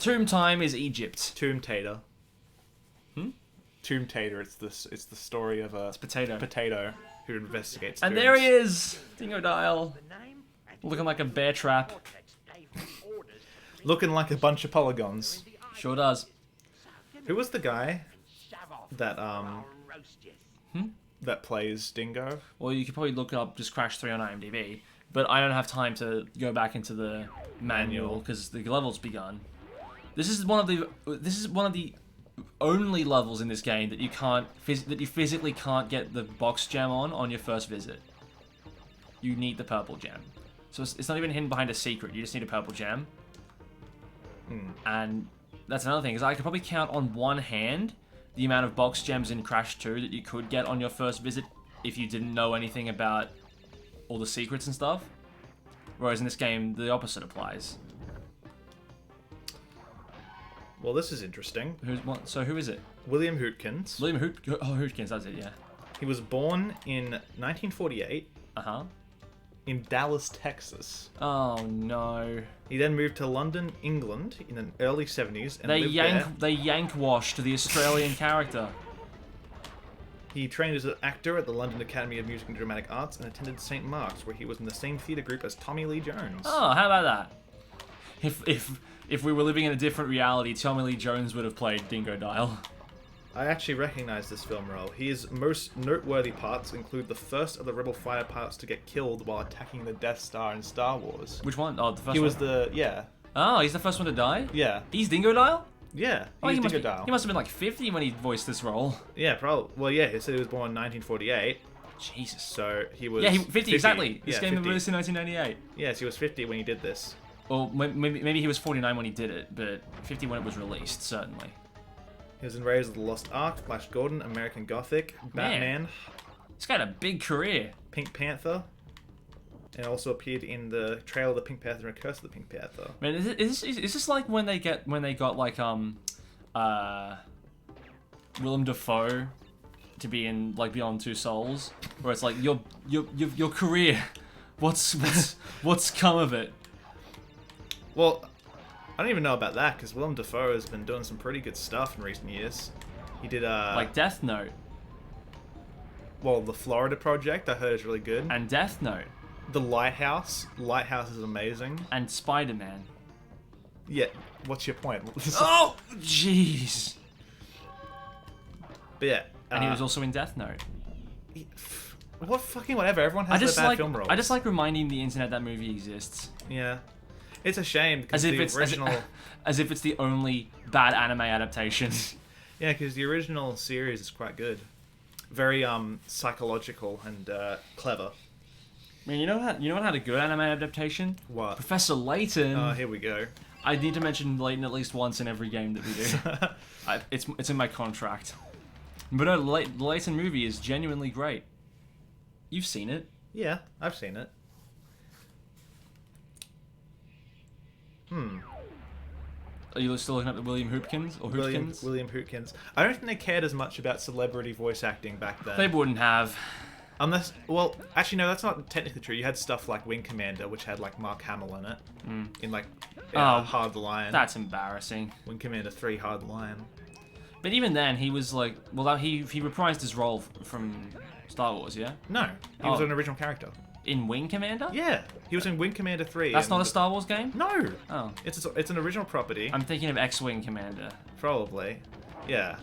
Tomb Time is Egypt. Tomb Tater. Tomb Tater. It's the story of a potato who investigates. And tombs. there he is, Dingodile, looking like a bear trap. Looking like a bunch of polygons. Sure does. Who was the guy that that plays Dingo? Well, you could probably look up just Crash 3 on IMDb, but I don't have time to go back into the manual because the level's begun. This is one of the only levels in this game that you physically can't get the box gem on your first visit. You need the purple gem. So it's not even hidden behind a secret. You just need a purple gem. And that's another thing, is I could probably count on one hand the amount of box gems in Crash 2 that you could get on your first visit if you didn't know anything about all the secrets and stuff. Whereas in this game, the opposite applies. Well, this is interesting. So who is it? William Hootkins. Hootkins, that's it, yeah. He was born in 1948 in Dallas, Texas. Oh, no. He then moved to London, England in the early 70s and They yank-washed the Australian character. He trained as an actor at the London Academy of Music and Dramatic Arts and attended St. Mark's, where he was in the same theatre group as Tommy Lee Jones. Oh, how about that? If we were living in a different reality, Tommy Lee Jones would have played Dingodile. I actually recognize this film role. His most noteworthy parts include the first of the Rebel fighter pilots to get killed while attacking the Death Star in Star Wars. Which one? Oh, the first one. He was the Oh, he's the first one to die? Yeah. He's Dingodile? Yeah, He must have been like 50 when he voiced this role. Yeah, probably. Well, yeah, he said he was born in 1948. Jesus. So he was... Yeah, 50, exactly. This game 50. released in 1998. Yes, he was 50 when he did this. Or maybe he was 49 when he did it, but 50 when it was released, certainly. He was in Raiders of the Lost Ark, Flash Gordon, American Gothic, Batman. He's got a big career. Pink Panther. And also appeared in the Trail of the Pink Panther and Curse of the Pink Panther. Man, is this like when they got like Willem Dafoe to be in like Beyond Two Souls, where it's like your career, what's come of it? Well, I don't even know about that because Willem Dafoe has been doing some pretty good stuff in recent years. He did like Death Note. Well, the Florida Project I heard is really good. And Death Note. The Lighthouse. Lighthouse is amazing. And Spider-Man. Yeah. What's your point? Oh, jeez. But yeah. And he was also in Death Note. What fucking whatever. Everyone has their bad film roles. I just like reminding the internet that movie exists. Yeah. It's a shame because as if it's the only bad anime adaptation. Yeah, because the original series is quite good. Very psychological and clever. I mean, you know what had a good anime adaptation? What? Professor Layton. Oh, here we go. I need to mention Layton at least once in every game that we do. It's in my contract. But no, the Layton movie is genuinely great. You've seen it. Yeah, I've seen it. Are you still looking up at William Hootkins or Hootkins? William Hootkins. I don't think they cared as much about celebrity voice acting back then. They wouldn't have. Unless, well, actually no, that's not technically true. You had stuff like Wing Commander, which had like Mark Hamill in it, in like Hard the Lion. That's embarrassing. Wing Commander 3, Hard the Lion. But even then, he was like, well, he reprised his role from Star Wars, yeah? No, he was an original character. In Wing Commander? Yeah, he was in Wing Commander 3. That's not a Star Wars game? No. Oh. It's an original property. I'm thinking of X-Wing Commander. Probably. Yeah.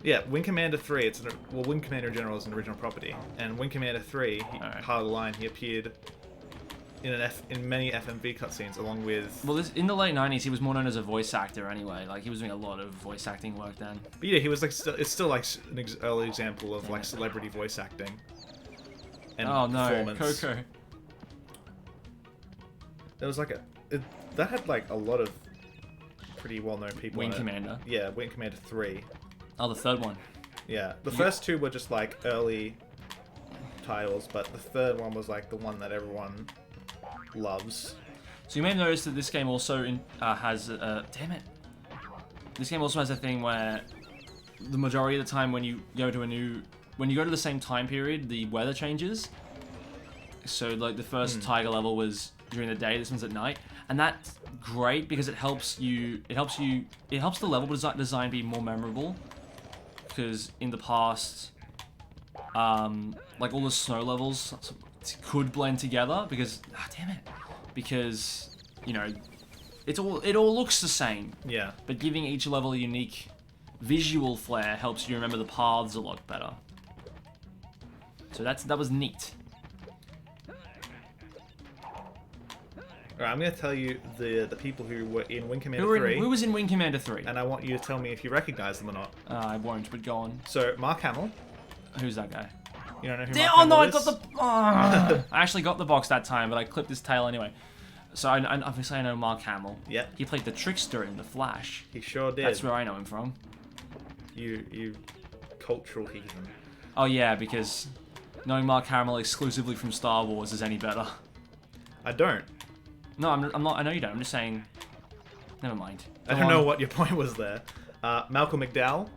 Yeah, Wing Commander 3, Wing Commander in general is an original property. And Wing Commander 3, Hard of the Line, he appeared in many FMV cutscenes along with... Well, in the late 90s, he was more known as a voice actor anyway. Like, he was doing a lot of voice acting work then. But yeah, he was like, it's still like an early example of like celebrity voice acting. And performance. Coco. There was like that had like a lot of pretty well-known people Wing in it. Commander. Yeah, Wing Commander 3. Oh, the third one. Yeah, the first two were just like early titles, but the third one was like the one that everyone loves. So you may have noticed that this game also has damn it. This game also has a thing where the majority of the time when you go to the same time period, the weather changes. So like the first Tiger level was during the day. This one's at night, and that's great because it helps the level design be more memorable. Because in the past, like all the snow levels could blend together because damn it, because you know it all looks the same. Yeah. But giving each level a unique visual flair helps you remember the paths a lot better. So that was neat. Alright, I'm going to tell you the people who were in Wing Commander 3. Who was in Wing Commander 3? And I want you to tell me if you recognize them or not. I won't, but go on. So, Mark Hamill. Who's that guy? You don't know who Oh Mark no, Hamill I is? got the... I actually got the box that time, but I clipped his tail anyway. So obviously I know Mark Hamill. Yeah. He played the Trickster in The Flash. He sure did. That's where I know him from. You cultural heathen. Oh yeah, because knowing Mark Hamill exclusively from Star Wars is any better. I don't. No, I'm not. I know you don't. I'm just saying. Never mind. I don't know what your point was there. Malcolm McDowell.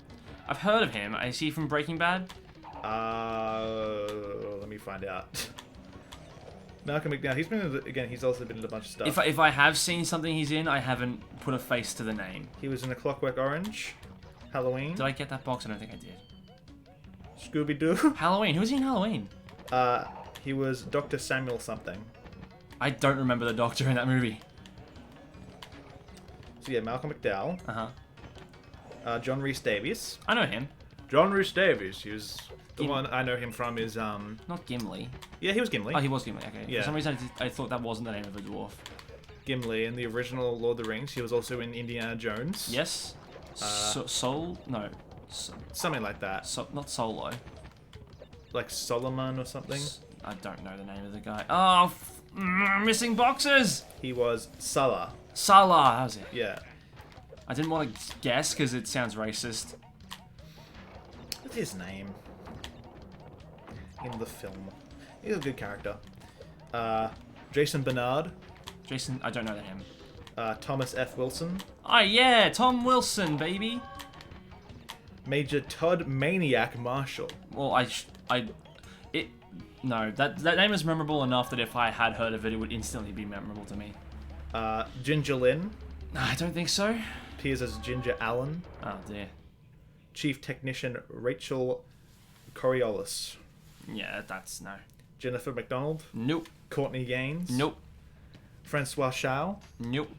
I've heard of him. Is he from Breaking Bad? Let me find out. Malcolm McDowell. He's been again. He's also been in a bunch of stuff. If I have seen something he's in, I haven't put a face to the name. He was in A Clockwork Orange, Halloween. Did I get that box? I don't think I did. Scooby Doo. Halloween. Who was he in Halloween? He was Dr. Samuel something. I don't remember the Doctor in that movie. So yeah, Malcolm McDowell. John Rhys Davies. I know him. John Rhys Davies. He was the one I know him from is Not Gimli. Yeah, he was Gimli. Oh, he was Gimli. Okay. Yeah. For some reason, I thought that wasn't the name of a dwarf. Gimli in the original Lord of the Rings. He was also in Indiana Jones. Yes. Soul? No. Something like that. Not Solo. Like Solomon or something. I don't know the name of the guy. Oh, missing boxes! He was Salah. Salah, how's it? Yeah. I didn't want to guess because it sounds racist. What's his name? In the film. He's a good character. Jason Bernard. Jason, I don't know him. Thomas F. Wilson. Oh yeah, Tom Wilson, baby. Major Todd Maniac Marshall. Well, no, that name is memorable enough that if I had heard of it, it would instantly be memorable to me. Ginger Lynn. I don't think so. Appears as Ginger Allen. Oh dear. Chief Technician Rachel Coriolis. Yeah, that's no. Jennifer McDonald. Nope. Courtney Gaines. Nope. Francois Shaw. Nope.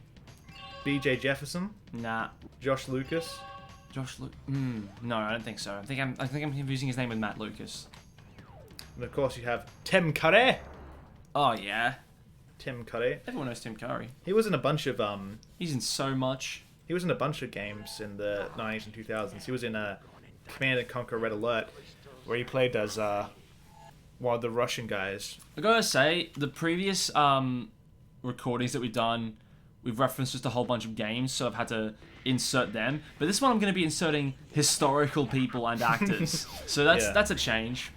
B.J. Jefferson. Nah. Josh Lucas. No, I don't think so. I think I'm confusing his name with Matt Lucas. And of course you have Tim Curry. Oh yeah. Tim Curry. Everyone knows Tim Curry. He was in a bunch of He's in so much. He was in a bunch of games in the 90s and 2000s. He was in Command & Conquer Red Alert, where he played as one of the Russian guys. I gotta say, the previous recordings that we've done, we've referenced just a whole bunch of games, so I've had to insert them. But this one I'm going to be inserting historical people and actors. So that's a change.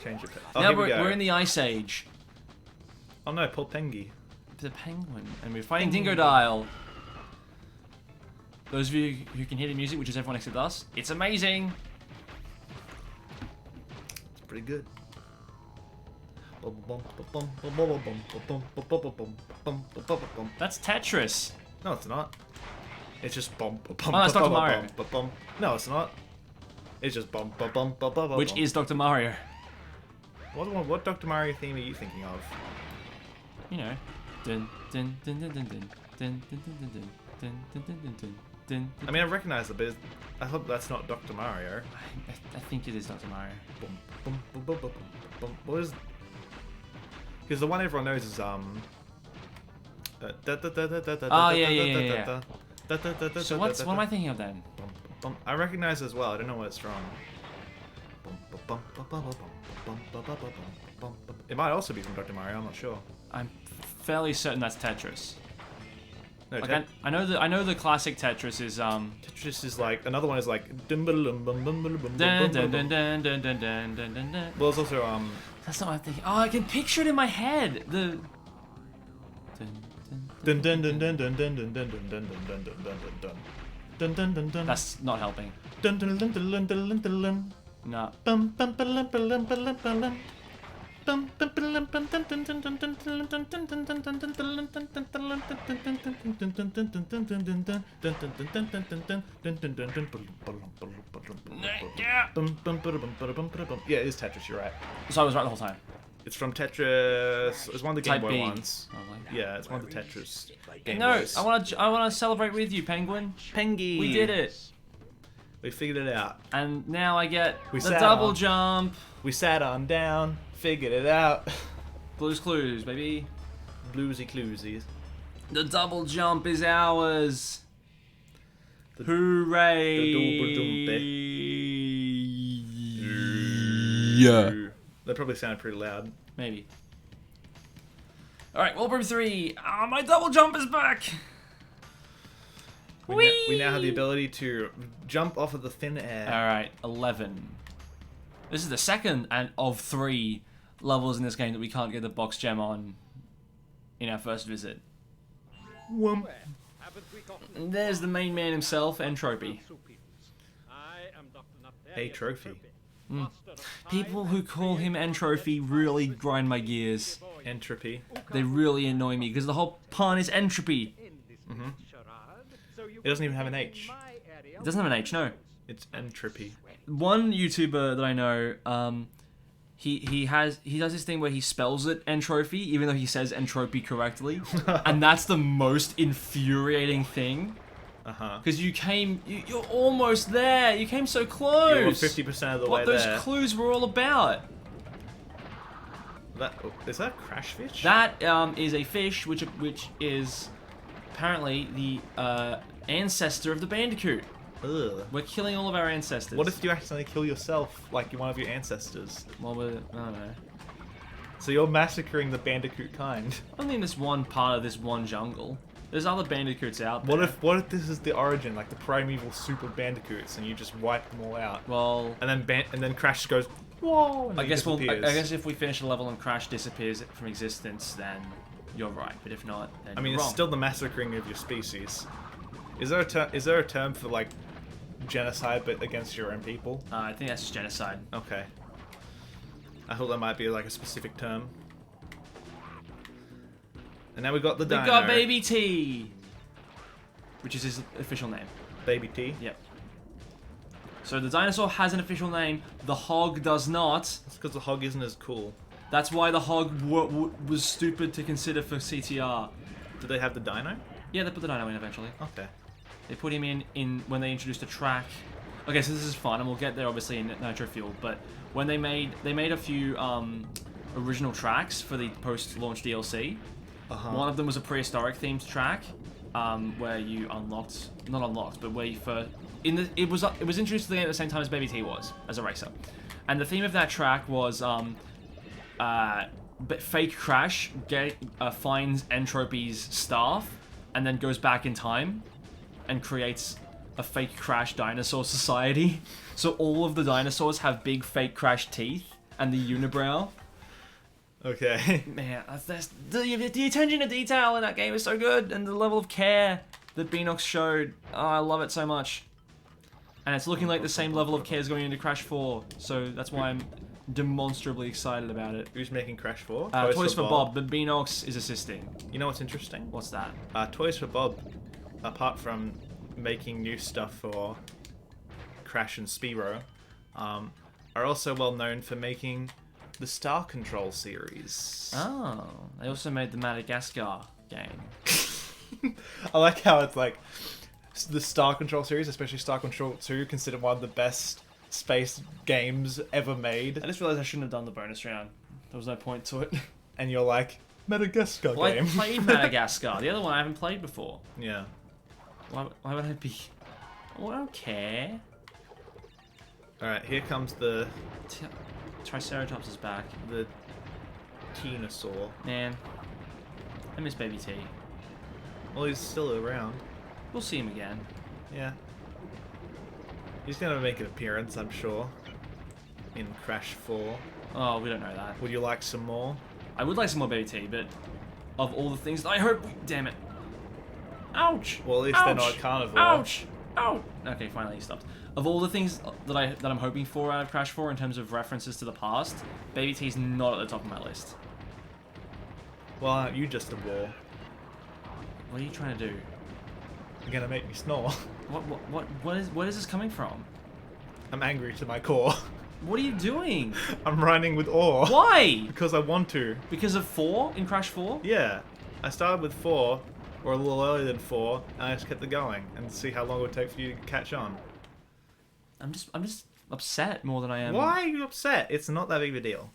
Change it. Now we're in the Ice Age. Oh no, Paul Pengy. The Penguin. And we're fighting Dingodile. Those of you who can hear the music, which is everyone except us, it's amazing. It's pretty good. That's Tetris. No, it's not. It's just bum. Oh, that's Dr. Mario. No, it's not. It's just bum. Which is Dr. Mario. What Dr. Mario theme are you thinking of? You know. Dun dun dun dun dun dun dun dun dun dun dun dun dun dun dun. I mean, I recognize it, but I hope that's not Dr. Mario. I think it is Dr. Mario. What is? Because the one everyone knows is Oh yeah. So what am I thinking of then? I recognize it as well. I don't know what it's from. It might also be from Dr. Mario. I'm not sure. I'm fairly certain that's Tetris. No, Like I know the classic Tetris is Tetris is like another one is like. dun dun dun dun dun dun dun dun dun dun. Well, it's also That's not what I'm thinking. Oh, I can picture it in my head. The dun dun dun dun dun dun dun dun dun dun dun dun dun dun dun. That's not helping. Dun dun dun dun dun dun dun dun. No. Bum bum bum bum bum bum bum. Yeah, it is Tetris, you're right. So I was right the whole time. It's from Tetris. It's one of the Game Type Boy B. ones. Yeah, it's one of the Tetris Game No, Boys. I want to celebrate with you, Penguin. Pengy. We did it. We figured it out. And now I get We the sat double on. jump. We sat on down, figured it out. Blues Clues, baby. Bluesy cluesies. The double jump is ours. Hooray! Yeah. That probably sounded pretty loud. Maybe. Alright, World War 3. Ah, my double jump is back! We now have the ability to jump off of the thin air. Alright, 11. This is the second of 3 levels in this game that we can't get the box gem on in our first visit. Whoomp. And there's the main man himself, Entropy. Hey, Trophy. People who call him Entropy really grind my gears. Entropy. They really annoy me because the whole pun is entropy. It doesn't even have an H. It doesn't have an H, no. It's entropy. One YouTuber that I know, he does this thing where he spells it entropy, even though he says entropy correctly, and that's the most infuriating thing. Because you're almost there. You came so close. You're 50% of the way what those there. clues were all about. Is that a crash fish? That is a fish, which is apparently the ancestor of the Bandicoot. Ugh. We're killing all of our ancestors. What if you accidentally kill yourself, like you're one of your ancestors? Well, I don't know. So you're massacring the Bandicoot kind. I don't think this one part of this one jungle. There's other Bandicoots out there. What if this is the origin, like the primeval super Bandicoots, and you just wipe them all out? Well, And then Crash goes, whoa. And I he guess disappears. I guess if we finish a level and Crash disappears from existence, then you're right. But if not, then I mean, you're it's wrong. still the massacring of your species. Is there a term for like genocide, but against your own people? I think that's just genocide. Okay. I thought that might be like a specific term. And now we got the We dino. got Baby T, which is his official name. Baby T. Yep. So the dinosaur has an official name. The hog does not. That's because the hog isn't as cool. That's why the hog was stupid to consider for CTR. Did they have the dino? Yeah, they put the dino in eventually. Okay. They put him in when they introduced a track. Okay, so this is fun, and we'll get there obviously in Nitro Fuel. But when they made a few original tracks for the post-launch DLC. One of them was a prehistoric themed track, where you not unlocked, but where you first it was introduced to the game at the same time as Baby T was as a racer, and the theme of that track was fake Crash finds Entropy's staff and then goes back in time and creates a fake Crash dinosaur society. So all of the dinosaurs have big fake Crash teeth and the unibrow. Okay. Man, the attention to detail in that game is so good, and the level of care that Beanox showed, oh, I love it so much. And it's looking like the same level of care is going into Crash 4, so that's why I'm demonstrably excited about it. Who's making Crash 4? Toys for Bob, but Beanox is assisting. You know what's interesting? What's that? Toys for Bob, apart from making new stuff for Crash and Spearow, are also well known for making the Star Control series. Oh, they also made the Madagascar game. I like how it's like the Star Control series, especially Star Control 2, considered one of the best space games ever made. I just realized I shouldn't have done the bonus round. There was no point to it. And you're like, Madagascar Well, game. I played Madagascar. The other one I haven't played before. Yeah. Why would I be... Oh, I don't care. Alright, here comes the Triceratops is back. the Tenosaur. Man, I miss Baby T. Well, he's still around. We'll see him again. Yeah. He's gonna make an appearance, I'm sure, in Crash 4. Oh, we don't know that. Would you like some more? I would like some more Baby T, but of all the things, I hope... Damn it. Ouch! Well, at least Ouch! they're not at Carnivore. Ouch! Oh! Okay, finally he stopped. Of all the things that I'm hoping for out of Crash 4 in terms of references to the past, Baby T's not at the top of my list. Well, aren't you just a bore? What are you trying to do? You're gonna make me snore. What is this coming from? I'm angry to my core. What are you doing? I'm running with awe. Why? Because I want to. Because of 4 in Crash 4? Yeah. I started with 4, or a little earlier than 4, and I just kept it going and see how long it would take for you to catch on. I'm just upset more than I am. Why are you upset? It's not that big of a deal.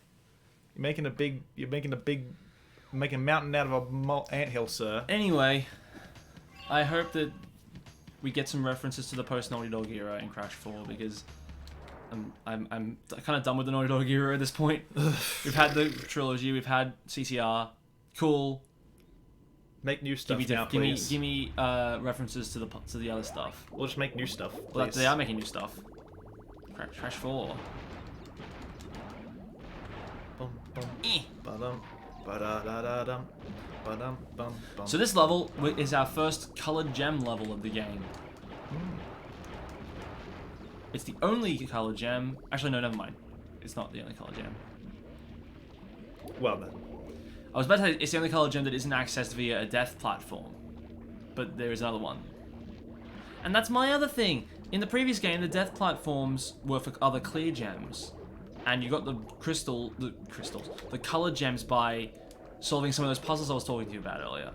You're making a mountain out of a anthill, sir. Anyway, I hope that we get some references to the post Naughty Dog era in Crash 4 because I'm kind of done with the Naughty Dog era at this point. We've had the trilogy, we've had CCR, cool. Make new stuff now, please. Give me references to the other stuff. We'll just make new stuff, please. Well, they are making new stuff. Crash 4. Bum, bum, ba-dum, ba-da-da-da-dum, ba-dum, bum, bum. So this level is our first colored gem level of the game. It's the only colored gem. Actually, no, never mind. It's not the only colored gem. Well then. I was about to say it's the only colored gem that isn't accessed via a death platform. But there is another one. And that's my other thing. In the previous game, the death platforms were for other clear gems. And you got the colored gems by solving some of those puzzles I was talking to you about earlier.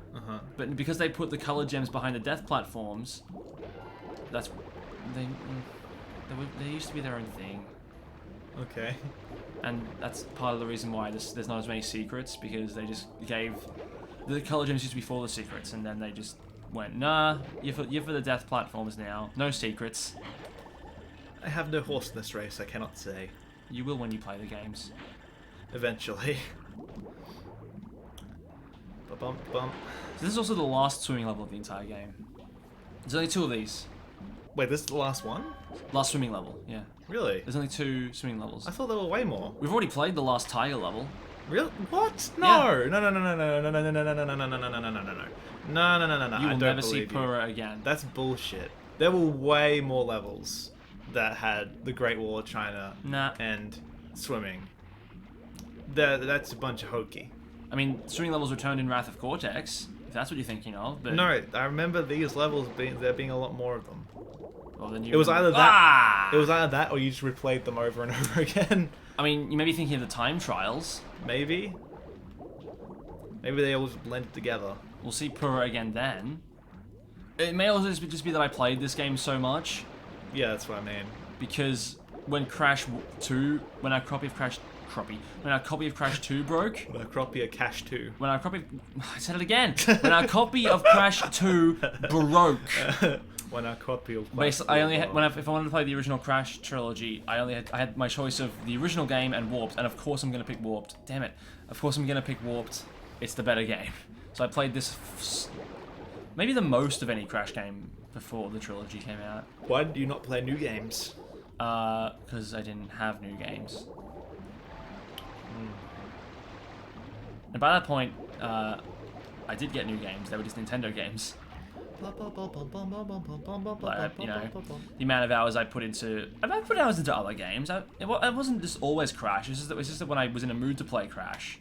But because they put the colored gems behind the death platforms, they used to be their own thing. Okay. And that's part of the reason why there's not as many secrets, because they just gave... The colour gems used to be for the secrets, and then they just went, nah, you're for the death platforms now. No secrets. I have no horse in this race, I cannot say. You will when you play the games. Eventually. Ba-bum, bum. So this is also the last swimming level of the entire game. There's only 2 of these. Wait, this is the last one? Last swimming level, yeah. Really? There's only 2 swimming levels. I thought there were way more. We've already played the last tiger level. Really? What? No! Yeah. No, no, no, no, no, no, no, no, no, no, no, no, no, no, no, no, no, no, no. No, no, no, no, no. You I will don't never see believe you. Pura again. That's bullshit. There were way more levels that had the Great Wall of China and swimming. That's a bunch of hokey. I mean, swimming levels returned in Wrath of Cortex, if that's what you're thinking of. But no, I remember these levels there being a lot more of them. Well, then it was either that. It was either that, or you just replayed them over and over again. I mean, you may be thinking of the time trials. Maybe. Maybe they all just blended together. We'll see Pura again then. It may also just be that I played this game so much. Yeah, that's what I mean. Because when Crash 2, when our copy of Crash 2 broke. When our copy of Cash 2. When our copy, I said it again. When our copy of Crash 2 broke. When our copy of basically, I only had, if I wanted to play the original Crash trilogy, I had my choice of the original game and Warped, and of course I'm gonna pick Warped. Damn it! Of course I'm gonna pick Warped. It's the better game. So I played this maybe the most of any Crash game before the trilogy came out. Why did you not play new games? Because I didn't have new games. And by that point, I did get new games. They were just Nintendo games. Like, you know, the amount of hours I put into... I put hours into other games. It wasn't just always Crash. It's just that when I was in a mood to play Crash,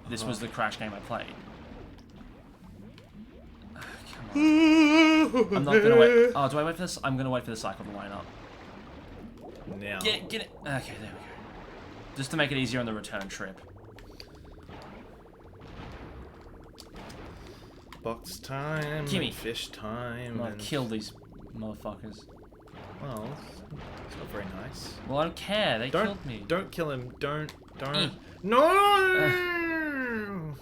this was the Crash game I played. Come on. I'm not gonna wait. Oh, do I wait for this? I'm gonna wait for the cycle to line up. Now. Get it. Okay, there we go. Just to make it easier on the return trip. Box time, Gimme. Fish time, I'm gonna and... kill these motherfuckers. Well, it's not very nice. Well, I don't care. They killed me. Don't kill him. Don't. No!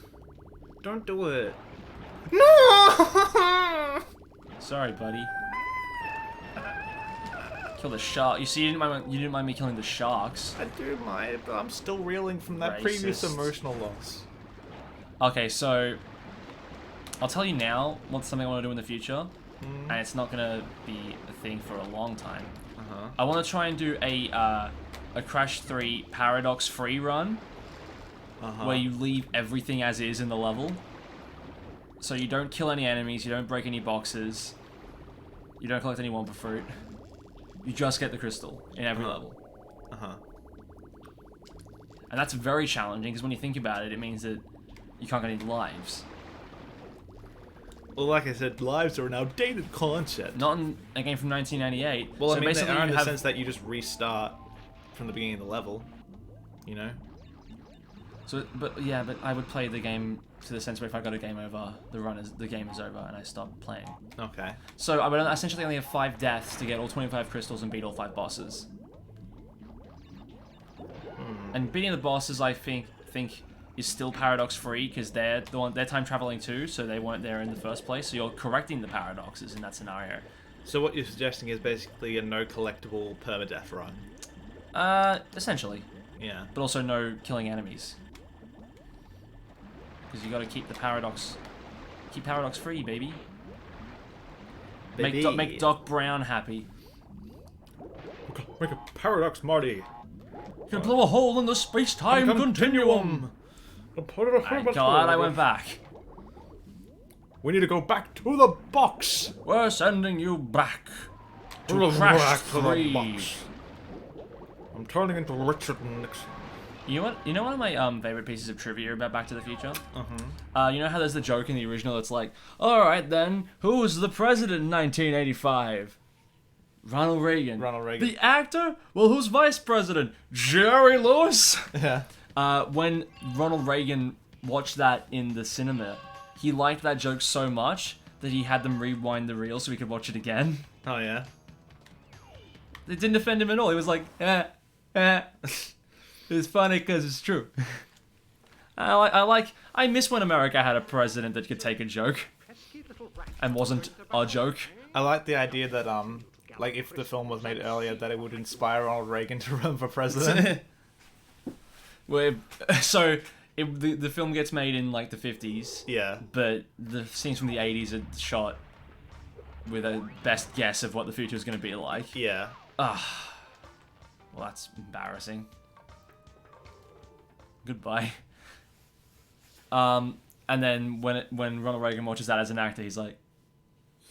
Don't do it. No! Sorry, buddy. Kill the shark. You see, you didn't mind me killing the sharks. I do mind, but I'm still reeling from that previous emotional loss. Okay, so I'll tell you now what's something I want to do in the future, and it's not gonna be a thing for a long time. I want to try and do a Crash 3 Paradox free run, where you leave everything as is in the level. So you don't kill any enemies, you don't break any boxes, You don't collect any Wumpa fruit. You just get the crystal in every level. And that's very challenging, because when you think about it, it means that you can't get any lives. Well, like I said, lives are an outdated concept. Not in a game from 1998. Well, so I mean, basically they are in you the have... sense that you just restart from the beginning of the level, you know? So, but I would play the game to the sense where if I got a game over, the game is over and I stop playing. Okay. So I would essentially only have 5 deaths to get all 25 crystals and beat all 5 bosses. And beating the bosses, I think is still paradox free, because they're time traveling too, so they weren't there in the first place. So you're correcting the paradoxes in that scenario. So what you're suggesting is basically a no collectible permadeath run. Essentially. Yeah. But also no killing enemies. Because you got to keep the paradox, free, baby. Make Doc Brown happy. Make a paradox, Marty. You can blow a hole in the space-time continuum. Thank God I went back. We need to go back to the box. We're sending you back to We're Crash back to the 3. box. I'm turning into Richard Nixon. You know one of my favorite pieces of trivia about Back to the Future? You know how there's the joke in the original that's like, alright then, who was the president in 1985? Ronald Reagan. The actor? Well, who's vice president? Jerry Lewis? Yeah. When Ronald Reagan watched that in the cinema, he liked that joke so much that he had them rewind the reel so he could watch it again. Oh, yeah? It didn't offend him at all. He was like, It's funny because it's true. I miss when America had a president that could take a joke and wasn't a joke. I like the idea that, like, if the film was made earlier, that it would inspire Ronald Reagan to run for president. The film gets made in, like, the 50s. Yeah. But the scenes from the 80s are shot with a best guess of what the future is going to be like. Yeah. Well, that's embarrassing. Goodbye. And then when Ronald Reagan watches that as an actor, he's like,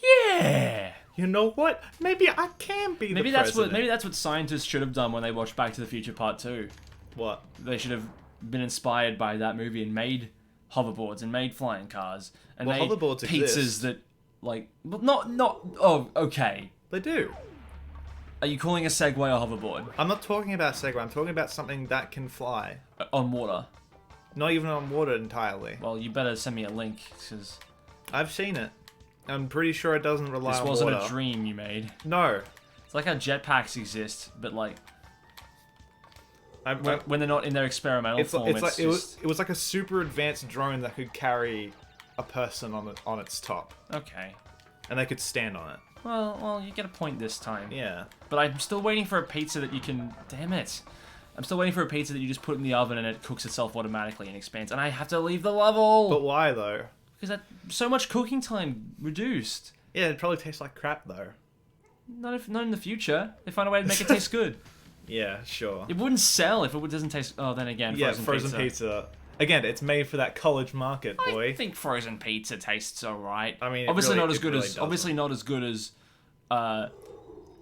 yeah. You know what? Maybe I can be the president. Maybe that's what scientists should have done when they watched Back to the Future Part 2. What? They should have been inspired by that movie and made hoverboards and made flying cars and made hoverboards pizzas exist. that, like, oh, okay. They do. Are you calling a Segway a hoverboard? I'm not talking about Segway. I'm talking about something that can fly. On water? Not even on water entirely. Well, you better send me a link, because I've seen it. I'm pretty sure it doesn't rely on water. This wasn't a dream you made. No. It's like how jetpacks exist, but like when they're not in their experimental form. It was like a super advanced drone that could carry a person on its top. Okay. And they could stand on it. Well, you get a point this time. Yeah. But I'm still waiting for a pizza that you can... Damn it. I'm still waiting for a pizza that you just put in the oven and it cooks itself automatically and expands. And I have to leave the level! But why, though? Because that so much cooking time reduced. Yeah, it probably tastes like crap, though. Not in the future. They find a way to make it taste good. Yeah, sure. It wouldn't sell if it doesn't taste... Oh, then again, frozen pizza. Again, it's made for that college market, boy. I think frozen pizza tastes alright. I mean, obviously not as good as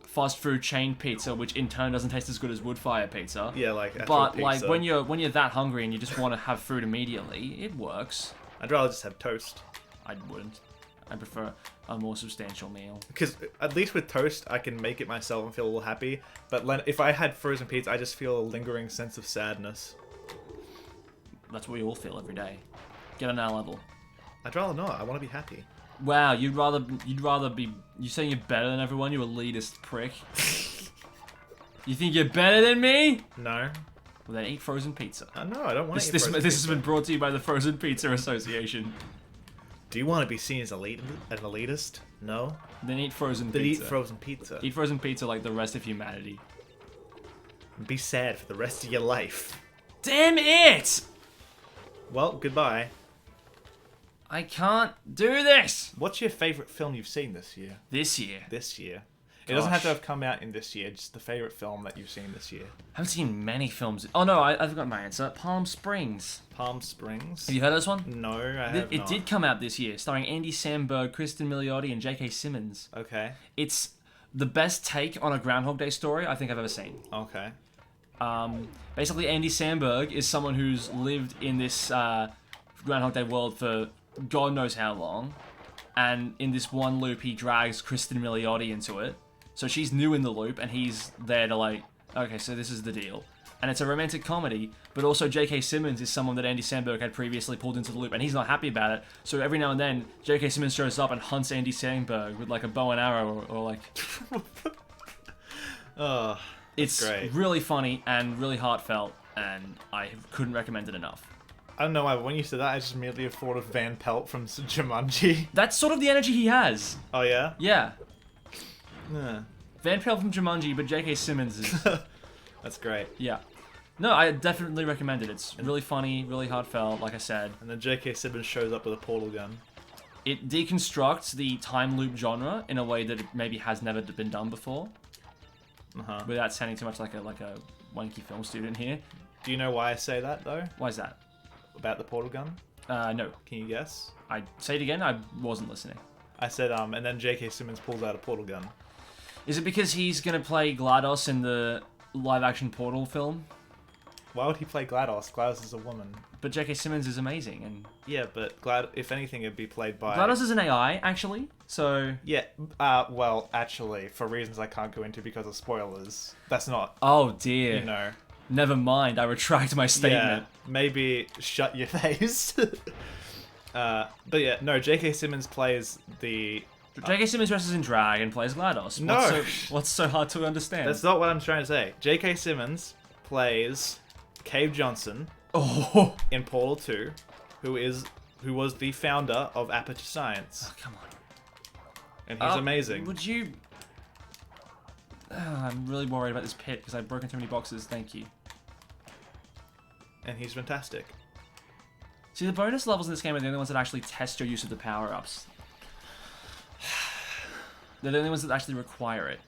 fast food chain pizza, which in turn doesn't taste as good as wood fire pizza. Yeah, like actual but pizza. like when you're that hungry and you just want to have food immediately, it works. I'd rather just have toast. I wouldn't. I prefer a more substantial meal. Because at least with toast, I can make it myself and feel a little happy. But if I had frozen pizza, I just feel a lingering sense of sadness. That's what we all feel every day. Get on our level. I'd rather not. I want to be happy. Wow, you'd rather be... You saying you're better than everyone, you elitist prick. You think you're better than me? No. Well, then eat frozen pizza. No, I don't want to eat This frozen pizza. has been brought to you by the Frozen Pizza Association. Do you want to be seen as an elitist? No? Then eat frozen Then pizza. eat frozen pizza. Eat frozen pizza like the rest of humanity. And be sad for the rest of your life. Damn it! Well, goodbye. I can't do this! What's your favourite film you've seen this year? This year. This year. It doesn't have to Gosh. have come out in this year. Just the favorite film that you've seen this year. I haven't seen many films. Oh no, I've got my answer. Palm Springs. Palm Springs. Have you heard of this one? No, I have It not. did come out this year, starring Andy Samberg, Kristen Milioti, and J.K. Simmons. Okay. It's the best take on a Groundhog Day story I think I've ever seen. Okay. Basically, Andy Samberg is someone who's lived in this Groundhog Day world for God knows how long, and in this one loop, he drags Kristen Milioti into it. So she's new in the loop, and he's there to like, okay, so this is the deal. And it's a romantic comedy, but also J.K. Simmons is someone that Andy Samberg had previously pulled into the loop, and he's not happy about it. So every now and then, J.K. Simmons shows up and hunts Andy Samberg with like a bow and arrow or like... Oh, It's great. really funny and really heartfelt, and I couldn't recommend it enough. I don't know why, but when you said that, I just immediately thought of Van Pelt from Jumanji. That's sort of the energy he has. Oh, yeah? Yeah. Yeah. Van Pelt from Jumanji, but J.K. Simmons is... That's great. Yeah. No, I definitely recommend it. It's really funny, really heartfelt, like I said. And then J.K. Simmons shows up with a portal gun. It deconstructs the time loop genre in a way that it maybe has never been done before, Uh-huh. without sounding too much like a wanky film student here. Do you know why I say that, though? Why is that? About the portal gun? No. Can you guess? I say it again, I wasn't listening. I said, and then J.K. Simmons pulls out a portal gun. Is it because he's going to play GLaDOS in the live-action Portal film? Why would he play GLaDOS? GLaDOS is a woman. But J.K. Simmons is amazing, and... Yeah, but if anything, it'd be played by... GLaDOS is an AI, actually, so... Yeah, well, actually, for reasons I can't go into because of spoilers, that's not, Oh, dear. you know... Never mind, I retract my statement. Yeah, maybe shut your face. But yeah, no, J.K. Simmons plays the... J.K. Simmons dresses in drag and plays GLaDOS. No. What's so hard to understand? That's not what I'm trying to say. J.K. Simmons plays Cave Johnson Oh, in Portal 2, who was the founder of Aperture Science, come on. and he's amazing. Would you... I'm really worried about this pit because I've broken too many boxes, thank you. And he's fantastic. See, the bonus levels in this game are the only ones that actually test your use of the power-ups. They're the only ones that actually require it.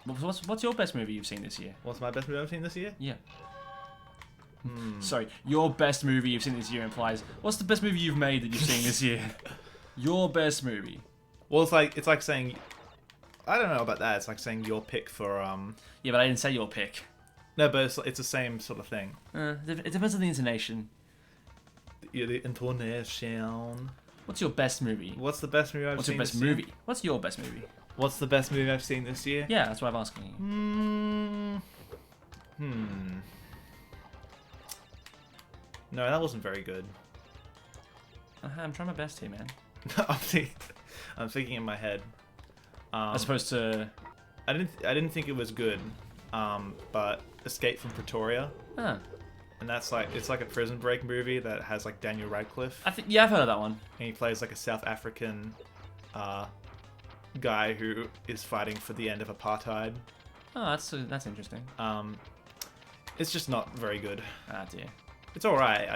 What's your best movie you've seen this year? What's my best movie I've seen this year? Yeah. Sorry, your best movie you've seen this year implies... What's the best movie you've made that you've seen this year? Your best movie. Well, it's like saying... I don't know about that. It's like saying your pick for... Yeah, but I didn't say your pick. No, but it's the same sort of thing. It depends on the intonation. The intonation. What's your best movie? What's the best movie I've What's seen your best this year? movie? What's your best movie? What's the best movie I've seen this year? Yeah, that's what I'm asking you. No, that wasn't very good. I'm trying my best here, man. I'm thinking in my head. As opposed to... I didn't think it was good. But Escape from Pretoria, Huh. and that's like it's like a prison break movie that has like Daniel Radcliffe, Yeah, I've heard of that one. and he plays like a South African guy who is fighting for the end of apartheid. Oh, that's interesting. It's just not very good. Ah, dear. It's all right.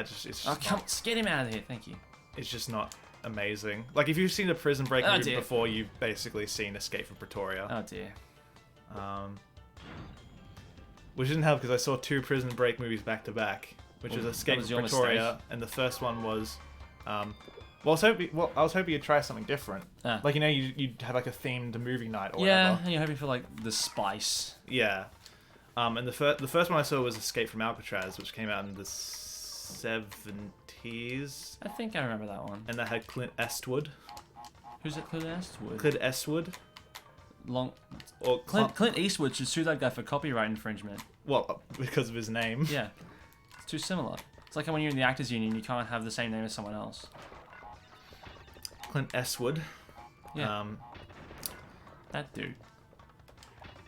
Get him out of here, thank you. It's just not amazing. Like if you've seen a prison break Oh, movie dear. before, you've basically seen Escape from Pretoria. Oh, dear. Which didn't help because I saw two prison break movies back to back, which Well, was that Escape was from your Pretoria, mistake. and the first one was, I was hoping you'd try something different. Ah. Like you'd have like a themed movie night or Yeah, whatever. and you're hoping for like the spice. Yeah. And the first one I saw was Escape from Alcatraz, which came out in the 70s, I think I remember that one. and that had Clint Eastwood. Who's it? Clint Eastwood. Clint Eastwood. Or Clint Eastwood should sue that guy for copyright infringement. Well, because of his name. Yeah, it's too similar. It's like when you're in the actors union, you can't have the same name as someone else. Clint Eastwood. Yeah. That dude.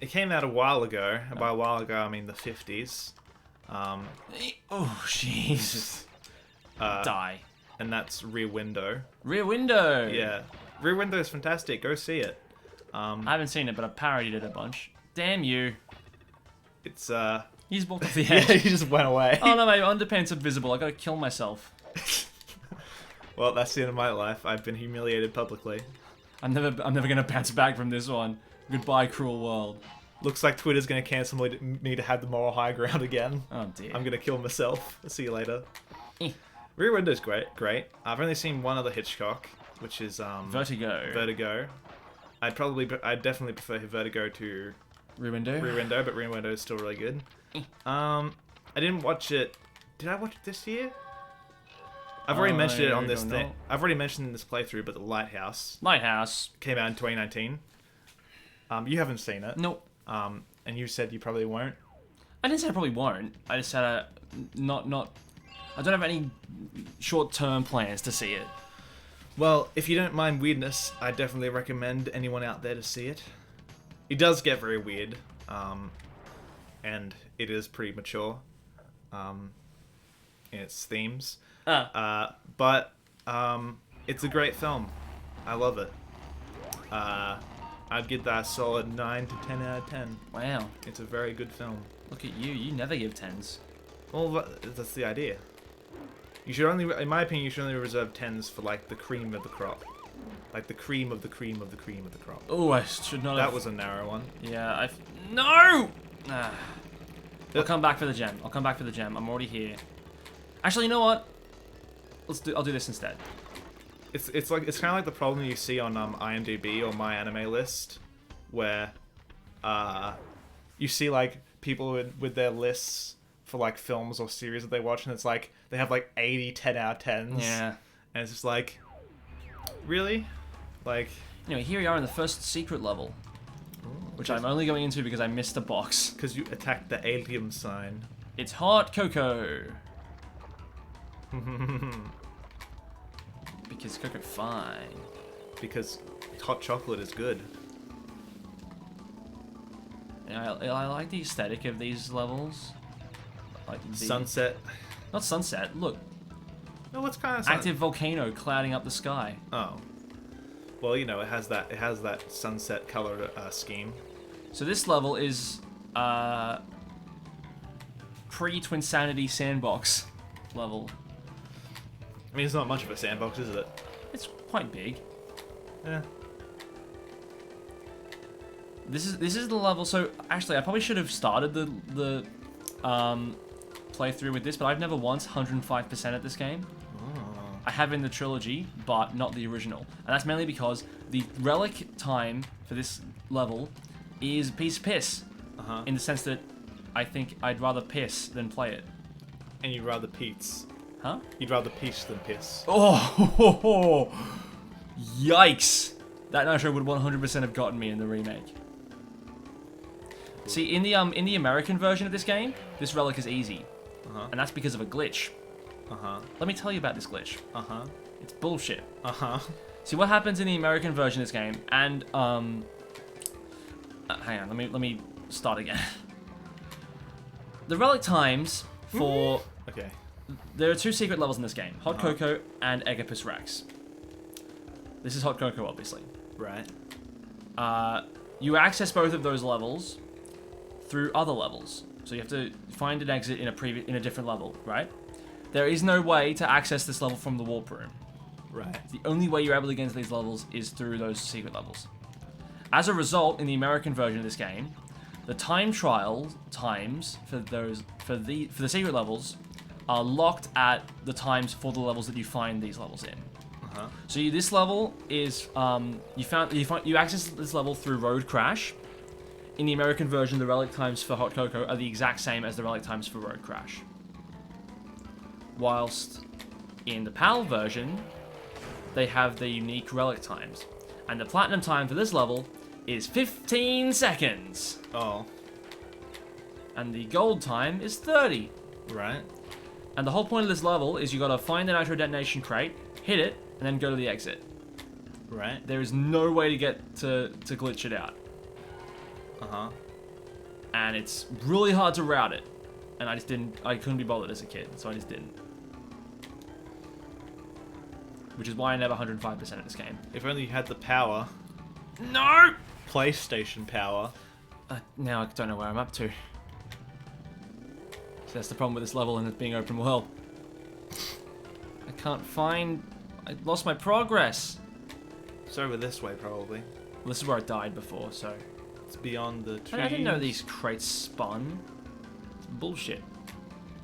It came out a while ago, and by a while ago I mean the 50s. Oh, Jesus. Die. And that's Rear Window. Rear Window. Yeah. Rear Window is fantastic. Go see it. I haven't seen it, but I've parodied it a bunch. Damn you. It's, He's walked off the yeah, edge. he just went away. Oh no, my underpants are visible. I gotta kill myself. Well, that's the end of my life. I've been humiliated publicly. I'm never gonna bounce back from this one. Goodbye, cruel world. Looks like Twitter's gonna cancel me to have the moral high ground again. Oh dear. I'm gonna kill myself. See you later. Eh. Rear Window's great. I've only seen one other Hitchcock, which is Vertigo. Vertigo. I'd definitely prefer Vertigo to Rear Window. Rear Window, but Rear Window is still really good. I didn't watch it. Did I watch it this year? I've already mentioned it on this thing. I've already mentioned in this playthrough, but The Lighthouse came out in 2019. You haven't seen it. Nope. And you said you probably won't. I didn't say I probably won't. I just said I don't have any short-term plans to see it. Well, if you don't mind weirdness, I definitely recommend anyone out there to see it. It does get very weird, and it is pretty mature in its themes. But it's a great film. I love it. I'd give that a solid 9 to 10 out of 10. Wow. It's a very good film. Look at you. You never give 10s. Well, that's the idea. You should only, in my opinion, you should only reserve 10s for like the cream of the crop. Like the cream of the cream of the cream of the crop. Oh, I should not have... That was a narrow one. Yeah, No! I'll come back for the gem. I'm already here. Actually, you know what? I'll do this instead. It's kind of like the problem you see on IMDb or My Anime List, where you see like people with their lists for like films or series that they watch, and it's like they have like 80 10 out of 10s. Yeah. And it's just like, really? Like... Anyway, here we are in the first secret level, which I'm only going into because I missed a box. Because you attacked the alien sign. It's hot cocoa. Because cocoa fine. Because hot chocolate is good. Yeah, I like the aesthetic of these levels. Like the... Sunset. Not sunset. Look. No, what's kind of active volcano clouding up the sky. Oh. Well, you know, it has that sunset color scheme. So this level is pre-Twinsanity sandbox level. I mean, it's not much of a sandbox, is it? It's quite big. Yeah. This is the level. So actually, I probably should have started the playthrough with this, but I've never once 105% at this game. Oh. I have in the trilogy, but not the original, and that's mainly because the relic time for this level is a piece of piss. In the sense that I think I'd rather piss than play it. And you'd rather Pete's. Huh? You'd rather piss than piss. Oh, yikes! That nitro would 100% have gotten me in the remake. See, in the American version of this game, this relic is easy, and that's because of a glitch. Let me tell you about this glitch. It's bullshit. See, what happens in the American version of this game, and hang on, let me start again. The relic times for... Okay. There are two secret levels in this game. Hot Cocoa and Aegopus Rex. This is Hot Cocoa, obviously. Right. You access both of those levels through other levels. So you have to find an exit in a different level, right? There is no way to access this level from the warp room. Right. The only way you're able to get into these levels is through those secret levels. As a result, in the American version of this game, the time trial times for the secret levels are locked at the times for the levels that you find these levels in. So this level is you access this level through Road Crash. In the American version, the relic times for Hot Cocoa are the exact same as the relic times for Road Crash. Whilst in the PAL version, they have the unique relic times. And the platinum time for this level is 15 seconds. Oh. And the gold time is 30. Right. And the whole point of this level is you gotta find the nitro detonation crate, hit it, and then go to the exit. Right. There is no way to get to glitch it out. And it's really hard to route it. And I couldn't be bothered as a kid, so I just didn't. Which is why I never 105% at this game. If only you had the power. No! PlayStation power. Now I don't know where I'm up to. So that's the problem with this level and it being open world. I can't find... I lost my progress. It's over this way, probably. Well, this is where I died before, so... It's beyond the trees. I didn't know these crates spun. It's bullshit.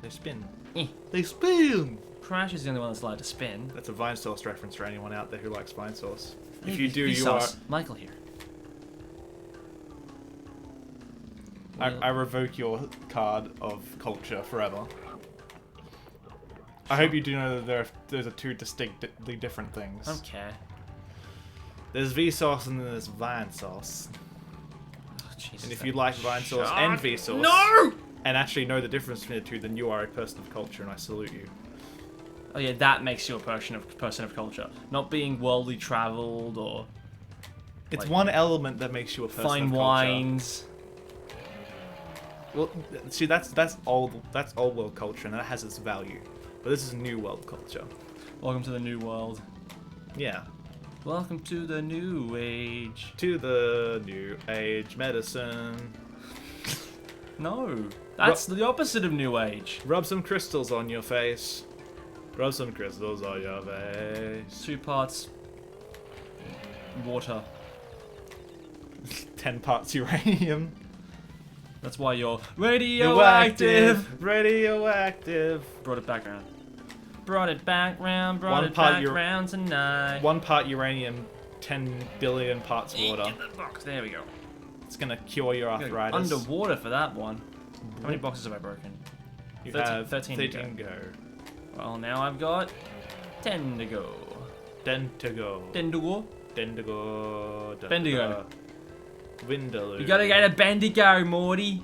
They spin. Eh. They spin! Crash is the only one that's allowed to spin. That's a Vine Source reference for anyone out there who likes Vine Source. If Hey, you do, you are... Vsauce. Michael here. I revoke your card of culture forever. I hope you do know that those are two distinctly different things. Okay. There's Vsauce and then there's Vine Sauce. Oh, Jesus, And if you like Vine Sauce and Vsauce, no! and actually know the difference between the two, then you are a person of culture, and I salute you. Oh yeah, that makes you a person of culture. Not being worldly traveled or It's like, one element that makes you a person fine of culture. wines. Well, see, that's old world culture, and that has its value. But this is new world culture. Welcome to the new world. Yeah. Welcome to the new age. To the new age medicine. No, that's the opposite of new age. Rub some crystals on your face. Rub some crystals on your face. 2 parts water. 10 parts uranium. That's why you're radioactive. Radioactive. Brought it back around. Brought it back round. Brought One it part back round tonight. 1 part uranium, 10 billion parts water. Get the box. There we go. It's gonna cure your arthritis. Underwater for that one. How many boxes have I broken? You 13, have 13 to go. Well, now I've got 10 to go. 10 to go. 10 to go. 10 to go. Bendigo. Vindaloo. You gotta get a Bendigo, Morty.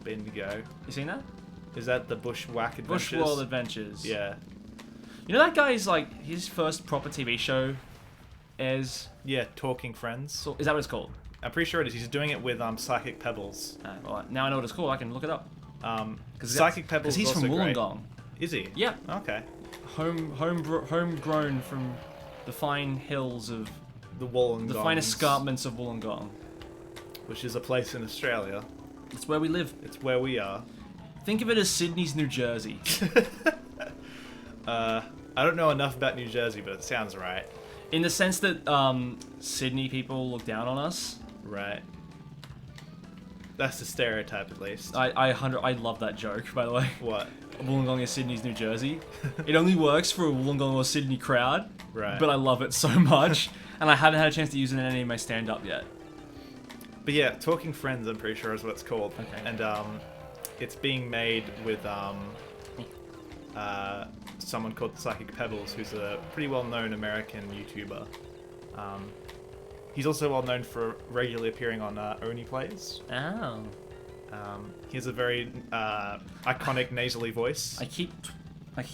Bendigo. You seen that? Is that the Bushwhack Adventures? Bush World Adventures. Yeah. You know that guy's like his first proper TV show is. Yeah, Talking Friends. So, is that what it's called? I'm pretty sure it is. He's doing it with Psychic Pebbles. Well, now I know what it's called. I can look it up. Psychic Pebbles. Because he's is from also great. Wollongong. Is he? Yeah. Okay. Homegrown from the fine hills of The Wollongong. the fine escarpments of Wollongong. Which is a place in Australia. It's where we live. It's where we are. Think of it as Sydney's New Jersey. I don't know enough about New Jersey, but it sounds right. In the sense that Sydney people look down on us. Right. That's the stereotype, at least. I love that joke, by the way. What? Wollongong is Sydney's New Jersey. It only works for a Wollongong or Sydney crowd. Right. But I love it so much. And I haven't had a chance to use it in any of my stand-up yet. But yeah, Talking Friends, I'm pretty sure is what it's called. Okay. And it's being made with someone called Psychic Pebbles, who's a pretty well-known American YouTuber. He's also well known for regularly appearing on Oni Plays. Oh. He has a very iconic nasally voice. I keep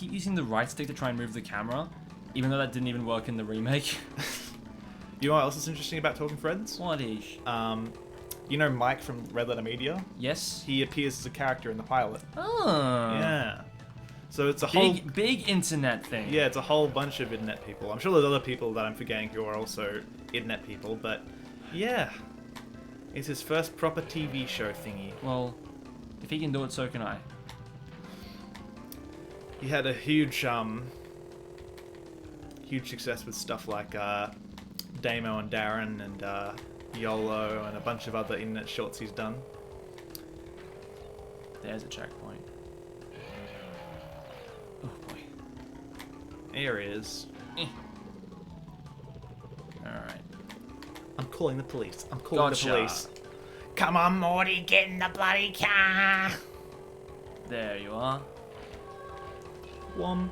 using the right stick to try and move the camera, even though that didn't even work in the remake. You know what else is interesting about Talking Friends? What is? You know Mike from Red Letter Media? Yes. He appears as a character in the pilot. Oh. Yeah. So it's a big internet thing. Yeah, it's a whole bunch of internet people. I'm sure there's other people that I'm forgetting who are also internet people, but yeah. It's his first proper TV show thingy. Well, if he can do it, so can I. He had a huge success with stuff like Damo and Darren and YOLO and a bunch of other internet shorts he's done. There's a checkpoint. Oh boy. Here he is. Alright. I'm calling the police. I'm calling Gotcha. the police. Come on, Morty, get in the bloody car. There you are. Wom.